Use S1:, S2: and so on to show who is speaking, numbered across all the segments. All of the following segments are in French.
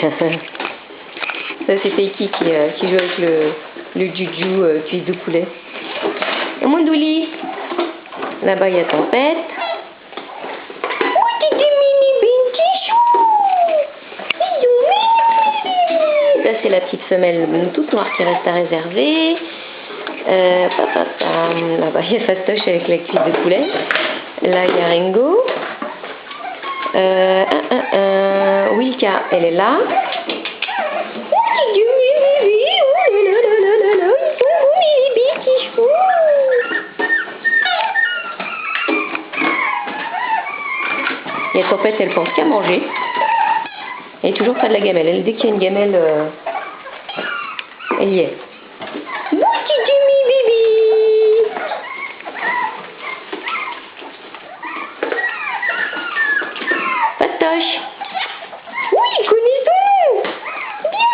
S1: Ça c'est Seiki qui joue avec le Juju cuisse de poulet. Et mon Douli. Là-bas il y a Tempête. Oh t'es mini bintichou. Ça c'est la petite femelle toute noire qui reste à réserver. Là-bas il y a Fastoche avec la cuisse de poulet. Là il y a Ringo. Wilka, elle est là. Il y a Tempête, elle pense qu'à manger. Elle est toujours pas de la gamelle. Dès qu'il y a une gamelle, elle y est. Patoche. Oui, il connaît son nom. Bien.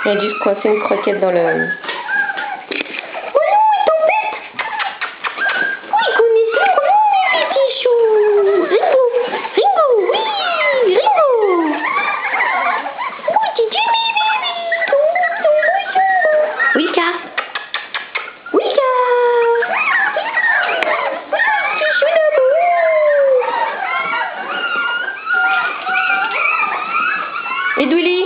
S1: Il a dû se coincer une croquette dans le... Oh non, Tempête. Oui, il connaît son nom, mes petits choux. Ringo. Ringo, oui, Ringo. Oui, Titi, Wilka. Wilka. Chichou d'abou. Et Douli.